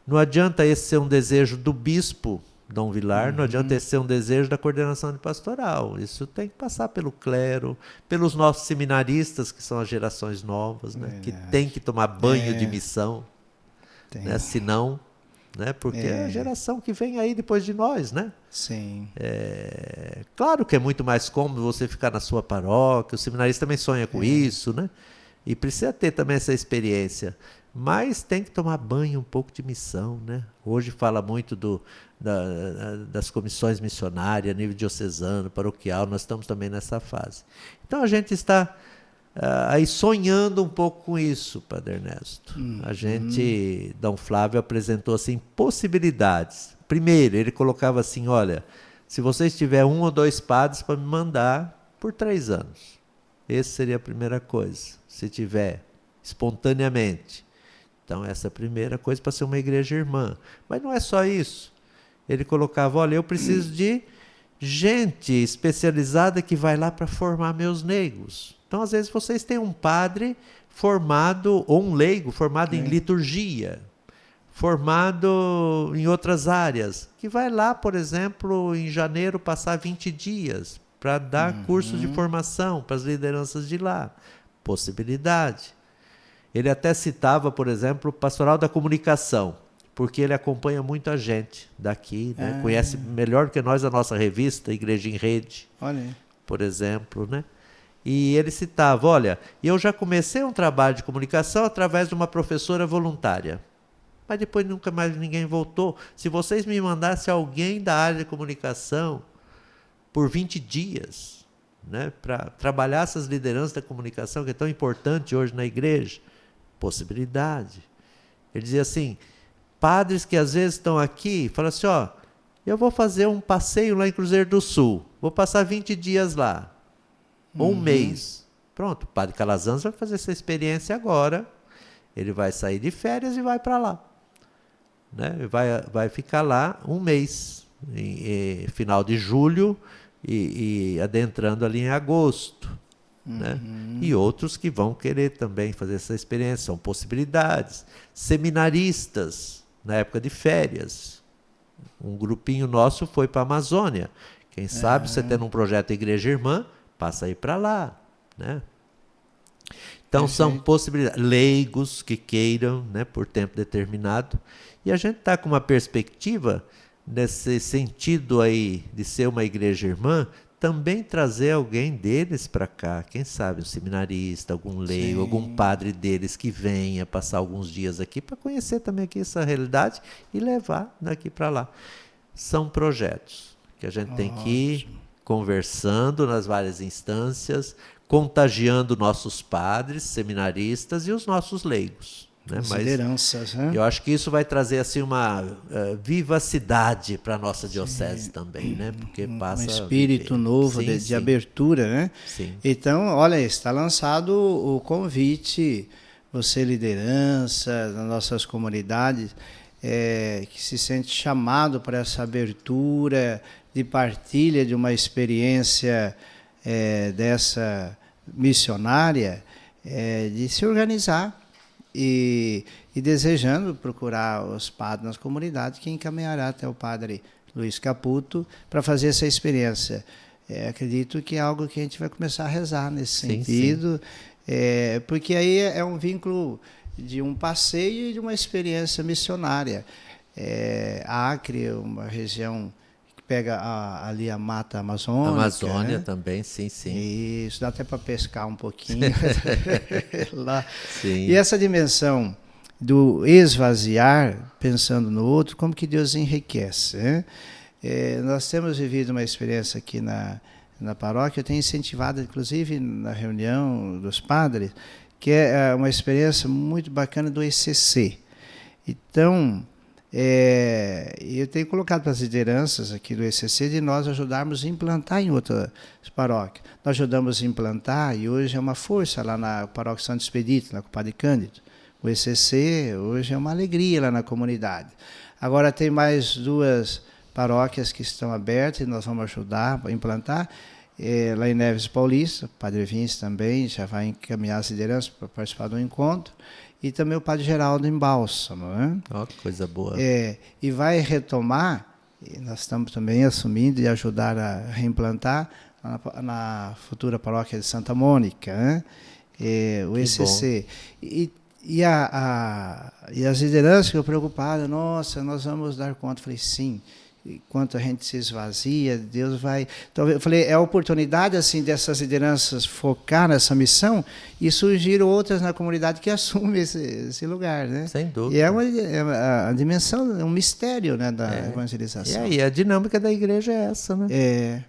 Não adianta esse ser um desejo do bispo Dom Vilar, não adianta esse ser um desejo da coordenação de pastoral. Isso tem que passar pelo clero, pelos nossos seminaristas, que são as gerações novas, né? Que tem que tomar banho de missão, né? Senão, né? Porque é a geração que vem aí depois de nós, né? Sim. Claro que é muito mais cômodo você ficar na sua paróquia, o seminarista também sonha com isso, né? E precisa ter também essa experiência. Mas tem que tomar banho um pouco de missão, né? Hoje fala muito das comissões missionárias, a nível diocesano, paroquial, nós estamos também nessa fase. Então a gente está aí sonhando um pouco com isso, Padre Ernesto. A gente, Dom Flávio apresentou assim possibilidades. Primeiro, ele colocava assim, olha, se vocês tiverem 1 ou 2 padres para me mandar por 3 anos. Essa seria a primeira coisa. Se tiver espontaneamente. Então, essa é a primeira coisa para ser uma igreja irmã. Mas não é só isso. Ele colocava, olha, eu preciso de gente especializada que vai lá para formar meus leigos. Então, às vezes, vocês têm um padre formado, ou um leigo formado em liturgia, formado em outras áreas, que vai lá, por exemplo, em janeiro, passar 20 dias para dar cursos de formação para as lideranças de lá. Possibilidade. Ele até citava, por exemplo, o Pastoral da Comunicação, porque ele acompanha muita gente daqui, né? Conhece melhor do que nós a nossa revista, Igreja em Rede, por exemplo, né? E ele citava, olha, eu já comecei um trabalho de comunicação através de uma professora voluntária, mas depois nunca mais ninguém voltou. Se vocês me mandassem alguém da área de comunicação por 20 dias, né, para trabalhar essas lideranças da comunicação, que é tão importante hoje na igreja, possibilidade. Ele dizia assim, padres que às vezes estão aqui, falam assim, ó, eu vou fazer um passeio lá em Cruzeiro do Sul, vou passar 20 dias lá, ou um mês. Pronto, o padre Calazans vai fazer essa experiência agora, ele vai sair de férias e vai para lá. Né? Vai ficar lá um mês, final de julho e adentrando ali em agosto. Né? E outros que vão querer também fazer essa experiência, são possibilidades. Seminaristas, na época de férias. Um grupinho nosso foi para a Amazônia. Quem sabe, você tendo um projeto Igreja Irmã, passa aí para lá. Né? Então, são possibilidades. Leigos que queiram, né, por tempo determinado. E a gente está com uma perspectiva, nesse sentido aí de ser uma igreja irmã, também trazer alguém deles para cá, quem sabe um seminarista, algum leigo, algum padre deles que venha passar alguns dias aqui para conhecer também aqui essa realidade e levar daqui para lá. São projetos que a gente tem que ir conversando nas várias instâncias, contagiando nossos padres, seminaristas e os nossos leigos. Né? As lideranças, né? Eu acho que isso vai trazer assim uma vivacidade para a nossa diocese também, né? Porque passa um espírito novo de abertura, né? Sim. Então, olha, está lançado o convite, você liderança das nossas comunidades, que se sente chamado para essa abertura de partilha de uma experiência dessa missionária, de se organizar. E desejando procurar os padres nas comunidades, que encaminhará até o padre Luiz Caputo para fazer essa experiência. Acredito que é algo que a gente vai começar a rezar nesse sentido, porque aí é um vínculo de um passeio e de uma experiência missionária. Acre, uma região que pega ali a Mata Amazônica. Amazônia, né? Também, sim. Isso, dá até para pescar um pouquinho lá. Sim. E essa dimensão do esvaziar, pensando no outro, como que Deus enriquece. Né? Nós temos vivido uma experiência aqui na paróquia, eu tenho incentivado, inclusive, na reunião dos padres, que é uma experiência muito bacana do ECC. Então, eu tenho colocado para as lideranças aqui do ECC de nós ajudarmos a implantar em outras paróquias. Nós ajudamos a implantar e hoje é uma força lá na paróquia Santo Expedito, lá com o Padre Cândido. O ECC hoje é uma alegria lá na comunidade. Agora tem mais 2 paróquias que estão abertas e nós vamos ajudar a implantar. Lá em Neves Paulista, o Padre Vince também já vai encaminhar as lideranças para participar do encontro. E também o Padre Geraldo em Bálsamo. Né? Que coisa boa. E vai retomar, e nós estamos também assumindo e ajudar a reimplantar na futura paróquia de Santa Mônica, né? O ECC. E as lideranças ficam preocupadas, nossa, nós vamos dar conta. Eu falei, sim. Enquanto a gente se esvazia, Deus vai... Então, eu falei, é a oportunidade assim, dessas lideranças focar nessa missão e surgir outras na comunidade que assumem esse lugar. Né? Sem dúvida. E a dimensão, é um mistério, né, da evangelização. E aí, a dinâmica da igreja é essa, né? É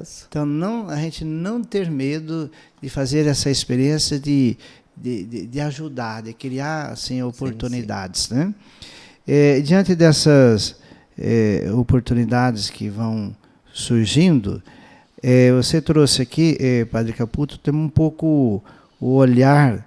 essa. Então, a gente não ter medo de fazer essa experiência de ajudar, de criar assim, oportunidades. Sim. Né? Diante dessas... oportunidades que vão surgindo, você trouxe aqui, Padre Caputo, tem um pouco o olhar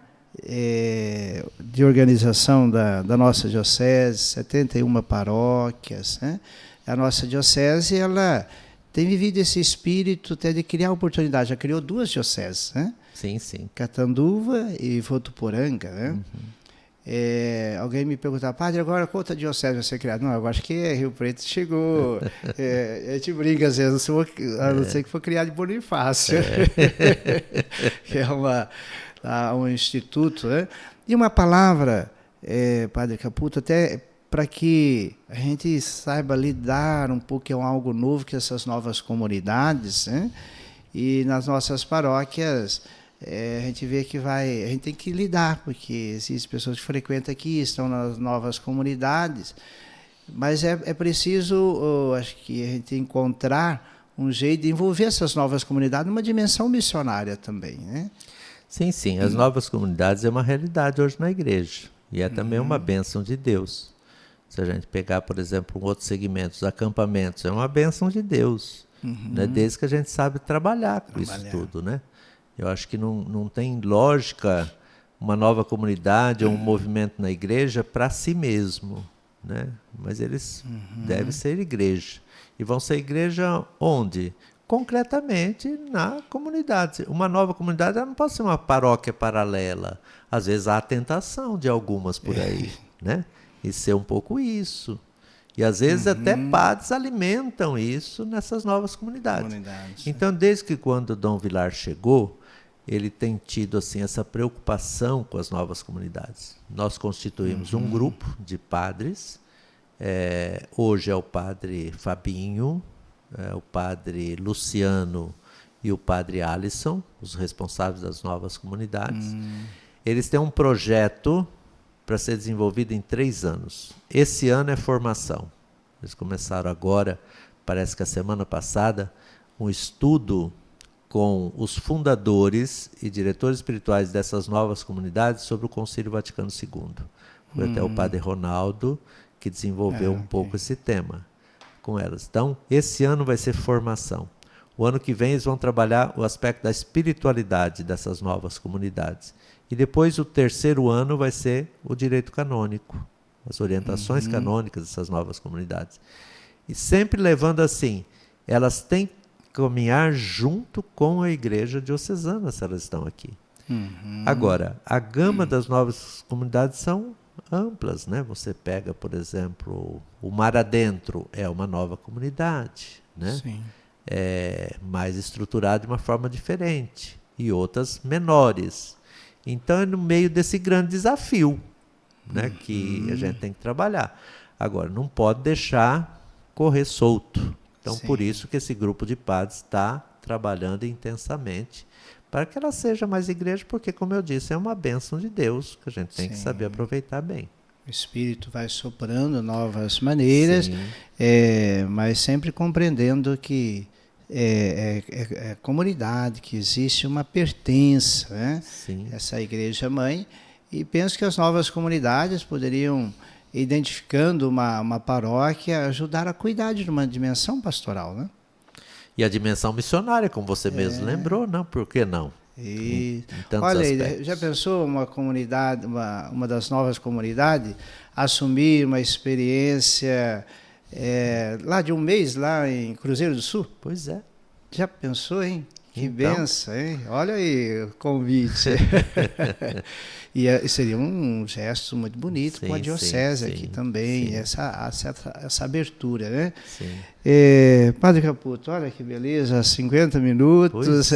de organização da nossa diocese, 71 paróquias. Né? A nossa diocese ela tem vivido esse espírito até de criar oportunidade. Já criou 2 dioceses, né? Sim, sim. Catanduva e Votuporanga, né? Alguém me perguntava, padre, agora qual outra diocese vai ser criada? Não, eu acho que Rio Preto chegou. A gente brinca às vezes, a não ser que for criado em Bonifácio, que é um instituto, né? E uma palavra, Padre Caputo, até para que a gente saiba lidar um pouco com algo novo, que essas novas comunidades, né? E nas nossas paróquias, a gente vê que a gente tem que lidar, porque existem pessoas que frequentam aqui, estão nas novas comunidades, mas é preciso, acho que a gente encontrar um jeito de envolver essas novas comunidades numa dimensão missionária também, né? Sim, sim. As novas comunidades é uma realidade hoje na igreja. E é também uma bênção de Deus. Se a gente pegar, por exemplo, um outro segmento, os acampamentos, é uma bênção de Deus. Né? Desde que a gente sabe trabalhar com isso tudo, né? Eu acho que não tem lógica uma nova comunidade ou um movimento na igreja para si mesmo, né? Mas eles devem ser igreja. E vão ser igreja onde? Concretamente na comunidade. Uma nova comunidade ela não pode ser uma paróquia paralela. Às vezes há a tentação de algumas por aí, né? E ser um pouco isso. E às vezes até padres alimentam isso nessas novas comunidades. Então, desde que quando Dom Vilar chegou, ele tem tido assim, essa preocupação com as novas comunidades. Nós constituímos um grupo de padres. Hoje é o padre Fabinho, o padre Luciano e o padre Alisson, os responsáveis das novas comunidades. Eles têm um projeto para ser desenvolvido em 3 anos. Esse ano é formação. Eles começaram agora, parece que a semana passada, um estudo com os fundadores e diretores espirituais dessas novas comunidades sobre o Concílio Vaticano II. Foi até o padre Ronaldo que desenvolveu um pouco esse tema com elas. Então, esse ano vai ser formação. O ano que vem eles vão trabalhar o aspecto da espiritualidade dessas novas comunidades. E depois o 3º ano vai ser o direito canônico, as orientações canônicas dessas novas comunidades. E sempre levando assim, elas têm que caminhar junto com a igreja diocesana, se elas estão aqui. Agora, a gama das novas comunidades são amplas, né? Você pega, por exemplo, o Mar Adentro, é uma nova comunidade, né? Sim. É mais estruturada de uma forma diferente, e outras menores. Então é no meio desse grande desafio, né, que a gente tem que trabalhar. Agora, não pode deixar correr solto. Então, por isso que esse grupo de padres está trabalhando intensamente para que ela seja mais igreja, porque, como eu disse, é uma bênção de Deus que a gente tem que saber aproveitar bem. O Espírito vai soprando novas maneiras, mas sempre compreendendo que é comunidade, que existe uma pertença, né? Essa igreja mãe, e penso que as novas comunidades poderiam, identificando uma paróquia, ajudar a cuidar de uma dimensão pastoral, né? E a dimensão missionária, como você mesmo lembrou, não? Por que não? E em olha aí, aspectos. já pensou uma comunidade, uma das novas comunidades, assumir uma experiência lá de um mês, lá em Cruzeiro do Sul? Pois é. Já pensou, hein? Que Então. benção, hein? Olha aí o convite. E seria um gesto muito bonito com a diocese aqui também, essa abertura, né? Sim. Padre Caputo, olha que beleza, 50 minutos. Pois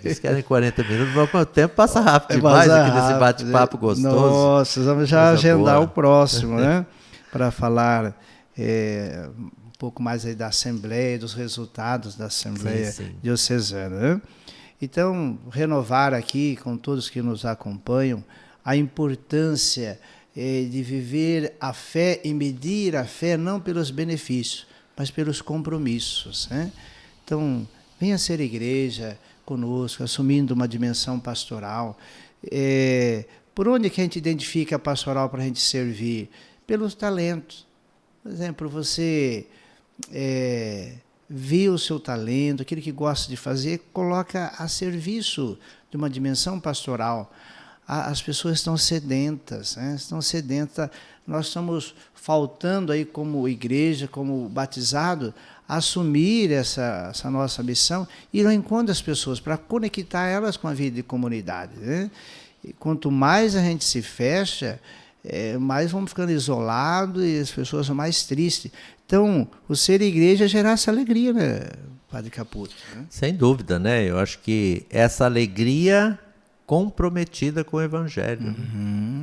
eles querem 40 minutos, mas o tempo passa rápido demais aqui nesse bate-papo gostoso. Nossa, vamos já agendar o próximo, né? Para falar um pouco mais aí da Assembleia, dos resultados da Assembleia Diocesana, né? Então, renovar aqui com todos que nos acompanham a importância de viver a fé e medir a fé não pelos benefícios, mas pelos compromissos, né? Então, venha ser igreja conosco, assumindo uma dimensão pastoral. Por onde que a gente identifica a pastoral para a gente servir? Pelos talentos. Por exemplo, você vê o seu talento, aquilo que gosta de fazer, coloca a serviço de uma dimensão pastoral. as pessoas estão sedentas, né? Estão sedentas. Nós estamos faltando aí como igreja, como batizado, assumir essa nossa missão, ir ao encontro das pessoas, para conectar elas com a vida de comunidade, né? E quanto mais a gente se fecha, mais vamos ficando isolados e as pessoas são mais tristes. Então, o ser igreja gera essa alegria, né, Padre Caputo? Né? Sem dúvida, né? Eu acho que essa alegria comprometida com o Evangelho,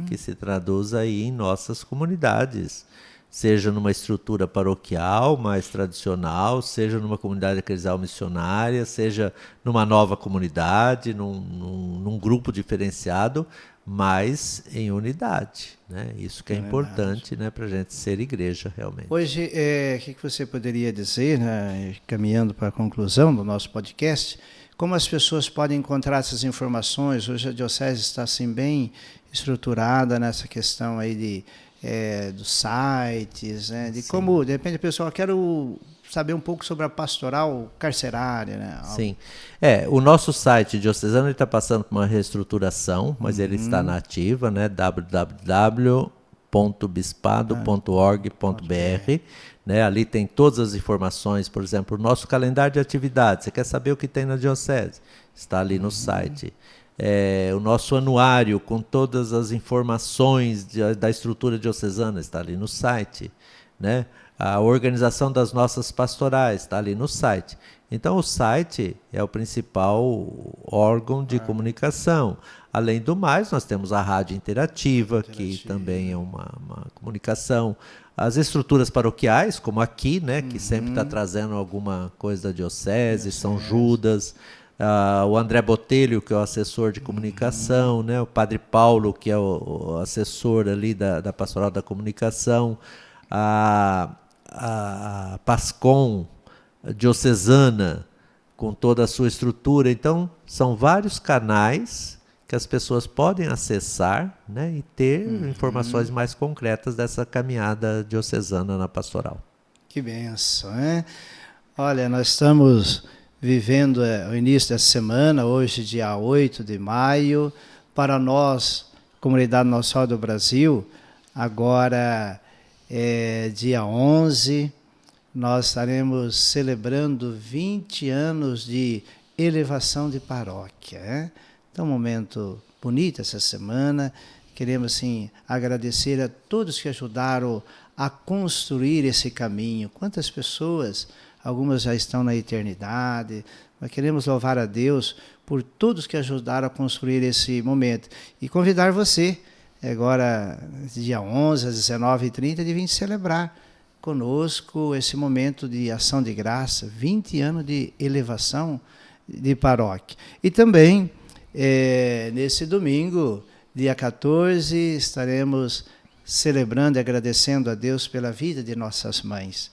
que se traduz aí em nossas comunidades, seja numa estrutura paroquial mais tradicional, seja numa comunidade eclesial missionária, seja numa nova comunidade, num grupo diferenciado, mas em unidade, né? Isso que é importante, né, para a gente ser igreja realmente. Hoje, o que você poderia dizer, né, caminhando para a conclusão do nosso podcast, como as pessoas podem encontrar essas informações? Hoje a Diocese está assim, bem estruturada nessa questão aí dos sites, né, de como, de repente, a pessoa quer saber um pouco sobre a pastoral carcerária, né? Sim. O nosso site diocesano está passando por uma reestruturação, mas ele está na ativa, né? www.bispado.org.br, né? Ali tem todas as informações, por exemplo, o nosso calendário de atividades. Você quer saber o que tem na diocese? Está ali no site. O nosso anuário com todas as informações da estrutura diocesana está ali no site, né? A organização das nossas pastorais está ali no site. Então, o site é o principal órgão de comunicação. Além do mais, nós temos a rádio interativa, que também é uma comunicação. As estruturas paroquiais, como aqui, né, que sempre está trazendo alguma coisa da diocese, São Judas. O André Botelho, que é o assessor de comunicação, né, o Padre Paulo, que é o assessor ali da Pastoral da Comunicação, a PASCOM diocesana, com toda a sua estrutura. Então, são vários canais que as pessoas podem acessar, né, e ter informações mais concretas dessa caminhada diocesana na pastoral. Que benção, né? Olha, nós estamos vivendo o início dessa semana, hoje dia 8 de maio, para nós, Comunidade Nossa Senhora do Brasil, agora dia 11, nós estaremos celebrando 20 anos de elevação de paróquia, né? Então, um momento bonito essa semana. Queremos, assim, agradecer a todos que ajudaram a construir esse caminho. Quantas pessoas, algumas já estão na eternidade, mas queremos louvar a Deus por todos que ajudaram a construir esse momento. E convidar você, agora, dia 11, às 19h30, de vir celebrar conosco esse momento de ação de graça, 20 anos de elevação de paróquia. E também, nesse domingo, dia 14, estaremos celebrando e agradecendo a Deus pela vida de nossas mães.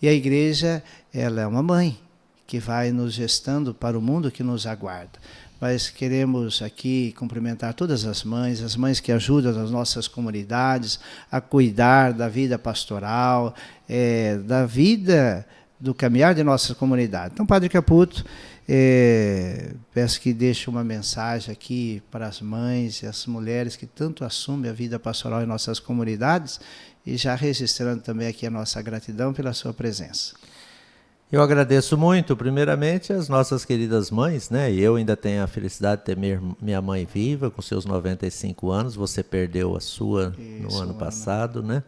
E a igreja, ela é uma mãe que vai nos gestando para o mundo que nos aguarda. Mas queremos aqui cumprimentar todas as mães que ajudam as nossas comunidades a cuidar da vida pastoral, da vida, do caminhar de nossa comunidade. Então, Padre Caputo, peço que deixe uma mensagem aqui para as mães e as mulheres que tanto assumem a vida pastoral em nossas comunidades, e já registrando também aqui a nossa gratidão pela sua presença. Eu agradeço muito, primeiramente, as nossas queridas mães, né? Eu ainda tenho a felicidade de ter minha mãe viva, com seus 95 anos. Você perdeu a sua no ano passado, né?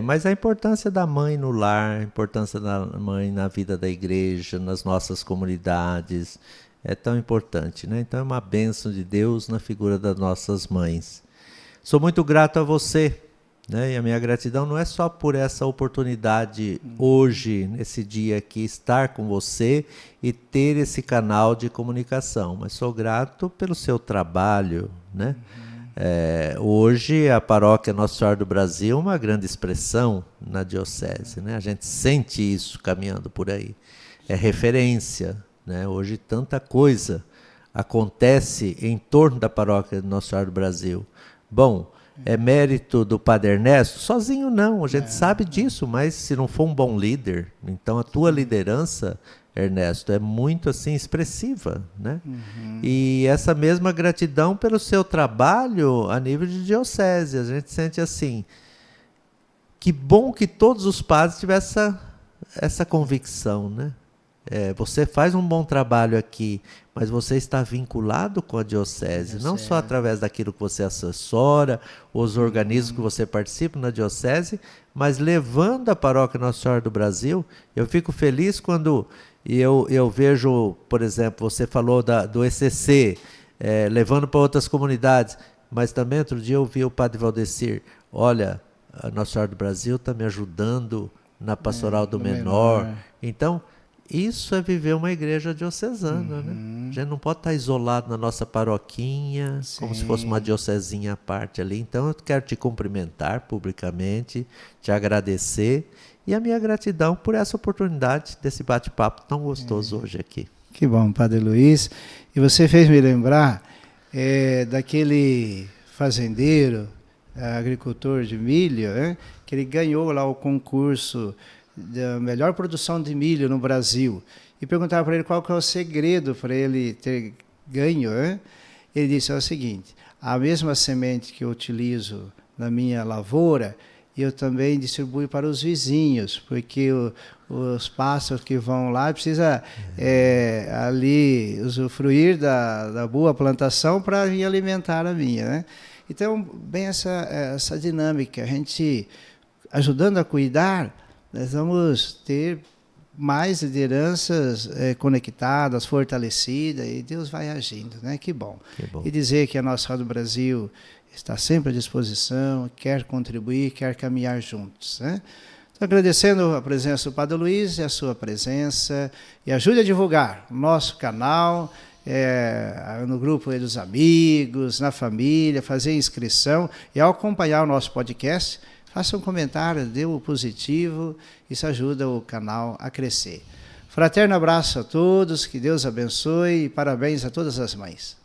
Mas a importância da mãe no lar, a importância da mãe na vida da igreja, nas nossas comunidades, é tão importante, né? Então é uma bênção de Deus na figura das nossas mães. Sou muito grato a você, né? E a minha gratidão não é só por essa oportunidade hoje, nesse dia aqui, estar com você e ter esse canal de comunicação, mas sou grato pelo seu trabalho, né? Hoje a paróquia Nossa Senhora do Brasil é uma grande expressão na diocese, né? A gente sente isso caminhando por aí, é referência, né? Hoje tanta coisa acontece em torno da paróquia Nossa Senhora do Brasil. Bom, é mérito do Padre Ernesto? Sozinho não, a gente sabe disso, mas se não for um bom líder, então a tua liderança Ernesto, é muito assim expressiva, né? E essa mesma gratidão pelo seu trabalho a nível de diocese. A gente sente assim, que bom que todos os padres tivessem essa convicção, né? Você faz um bom trabalho aqui, mas você está vinculado com a diocese, não só através daquilo que você assessora, os organismos que você participa na diocese, mas levando a paróquia Nossa Senhora do Brasil. Eu fico feliz quando eu vejo, por exemplo, você falou do ECC, levando para outras comunidades, mas também outro dia eu vi o padre Valdecir, olha, a Nossa Senhora do Brasil está me ajudando na pastoral do menor. Então, isso é viver uma igreja diocesana, né? A gente não pode estar isolado na nossa paroquinha, como se fosse uma diocesinha à parte ali. Então, eu quero te cumprimentar publicamente, te agradecer, e a minha gratidão por essa oportunidade desse bate-papo tão gostoso hoje aqui. Que bom, Padre Luiz. E você fez me lembrar daquele fazendeiro, agricultor de milho, que ele ganhou lá o concurso da melhor produção de milho no Brasil. E perguntaram para ele qual que é o segredo para ele ter ganho. Ele disse o seguinte: a mesma semente que eu utilizo na minha lavoura, eu também distribuo para os vizinhos, porque os pássaros que vão lá precisam ali usufruir da boa plantação para vir alimentar a minha, né? Então, bem essa dinâmica, a gente ajudando a cuidar, nós vamos ter mais lideranças conectadas, fortalecidas, e Deus vai agindo, né? Que bom. E dizer que a Nossa Senhora do Brasil está sempre à disposição, quer contribuir, quer caminhar juntos, né? Então, agradecendo a presença do Padre Luiz e a sua presença, e ajude a divulgar o nosso canal, no grupo dos amigos, na família, fazer inscrição, e ao acompanhar o nosso podcast, faça um comentário, dê o positivo, isso ajuda o canal a crescer. Fraterno abraço a todos, que Deus abençoe e parabéns a todas as mães.